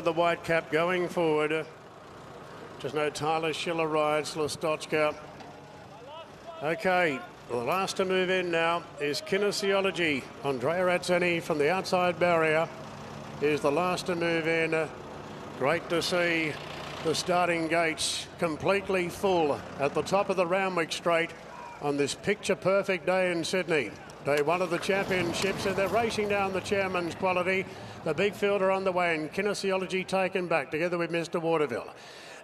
The white cap going forward. Just no Tyler Schiller rides, Listotchka. Okay, the last to move in now is Kinesiology. Andrea Razzani from the outside barrier is the last to move in. Great to see the starting gates completely full at the top of the Randwick Straight on this picture-perfect day in Sydney. Day one of the championships, and they're racing down the Chairman's Quality. The big fielder on the way, and Kinesiology taken back together with Mr. Waterville.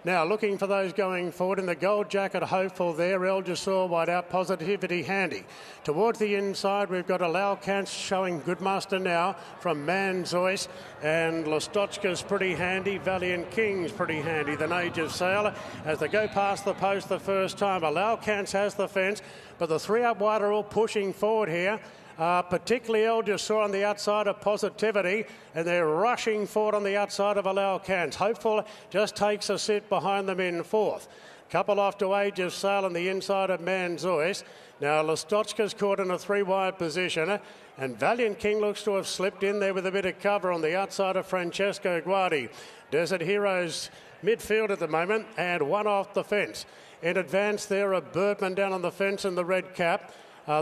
Now looking for those going forward in the gold jacket, Hopeful there. El Jasur wide out, Positivity handy. Towards the inside, we've got Alalcance showing good muster now from Manzois, and Listotchka's pretty handy. Valiant King's pretty handy. The Age of Sail as they go past the post the first time. Alalcance has the fence, but the three up wide are all pushing forward here. Particularly El Jasur on the outside of Positivity, and they're rushing forward on the outside of Alalcance. Hopeful just takes a sit behind them in fourth. Couple off to Age of Sail on the inside of Manzois. Now Listotchka's caught in a three-wide position, and Valiant King looks to have slipped in there with a bit of cover on the outside of Francesco Guardi. Desert Heroes midfield at the moment, and one off the fence. In advance there are Bergman down on the fence in the red cap.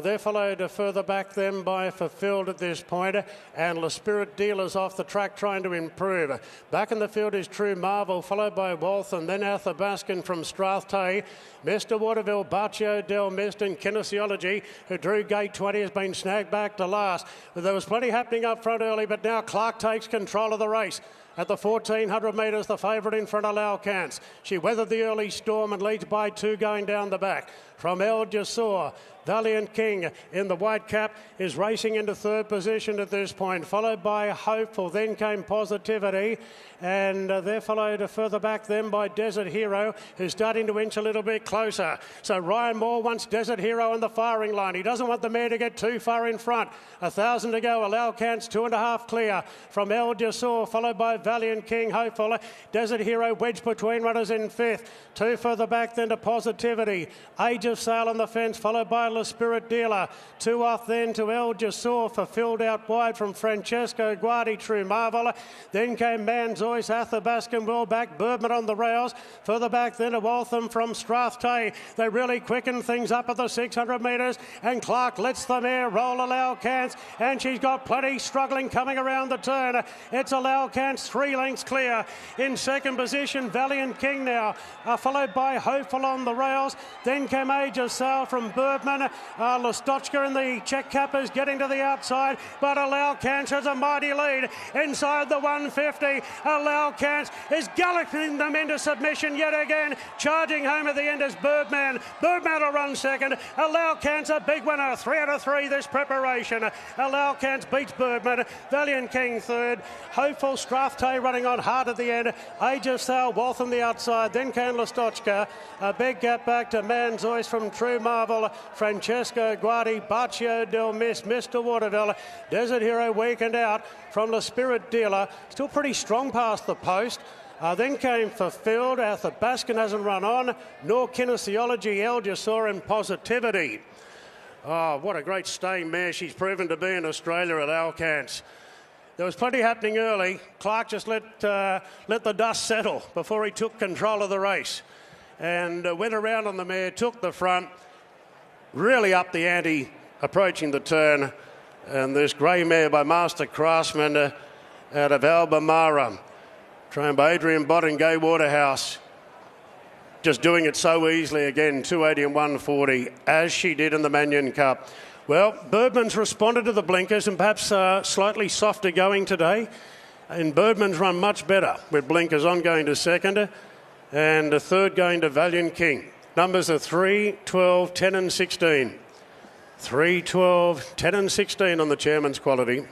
They're followed further back then by Fulfilled at this point, and Le Spirit Dealers off the track trying to improve. Back in the field is True Marvel, followed by Waltham, then Athabaskan from Strathtay. Mr. Waterville, Baccio Del Mist and Kinesiology, who drew gate 20, has been snagged back to last. But there was plenty happening up front early, but now Clark takes control of the race. At the 1,400 metres, the favourite in front of Alalcance. She weathered the early storm and leads by two going down the back. From El Jasur, Valiant King in the white cap is racing into third position at this point, followed by Hopeful. Then came Positivity, and they're followed further back then by Desert Hero, who's starting to inch a little bit closer. So Ryan Moore wants Desert Hero on the firing line. He doesn't want the mare to get too far in front. 1,000 to go. Alalcance 2.5 clear from El Jasur, followed by Valiant King. Hopeful. Desert Hero wedged between runners in fifth. Two further back then to Positivity. Age of Sail on the fence, followed by Le Spirit Dealer. Two off then to El Jasur, Fulfilled out wide from Francesco Guardi. True Marvel. Then came Manzois, Athabaskan well back. Bergman on the rails. Further back then to Waltham from Strathtay. They really quicken things up at the 600 metres, and Clark lets the mare roll Alalcance, and she's got plenty struggling coming around the turn. It's Alalcance 3 lengths clear. In second position, Valiant King now, followed by Hopeful on the rails. Then came Age of Sail from Bergman. Listotchka and the check cappers getting to the outside, but Alalcance has a mighty lead inside the 150. Alalcance is galloping them into submission yet again. Charging home at the end is Bergman. Bergman will run second. Alalcance a big winner. 3 out of 3 this preparation. Alalcance beats Bergman. Valiant King third. Hopeful Strathtay running on hard at the end. Age of Sail, Waltham the outside. Then came Listotchka. A big gap back to Manzois from True Marvel. Francesco Guardi, Baccio Del Mist, Mr. Waterville. Desert Hero weakened out from the Spirit Dealer. Still pretty strong past the post. Then came Fulfilled. Athabaskan hasn't run on, nor Kinesiology, El Jasur and Positivity. Oh, what a great staying mare she's proven to be in Australia at Alalcance. There was plenty happening early. Clark just let the dust settle before he took control of the race, and went around on the mare, took the front, really up the ante approaching the turn. And this grey mare by Master Craftsman out of Albemarle, trained by Adrian Bott and Gay Waterhouse, just doing it so easily again, 280 and 140, as she did in the Manion Cup. Well, Bergman's responded to the blinkers, and perhaps slightly softer going today. And Bergman's run much better with blinkers on, going to second, and a third going to Valiant King. Numbers are 3, 12, 10 and 16. 3, 12, 10 and 16 on the Chairman's Quality.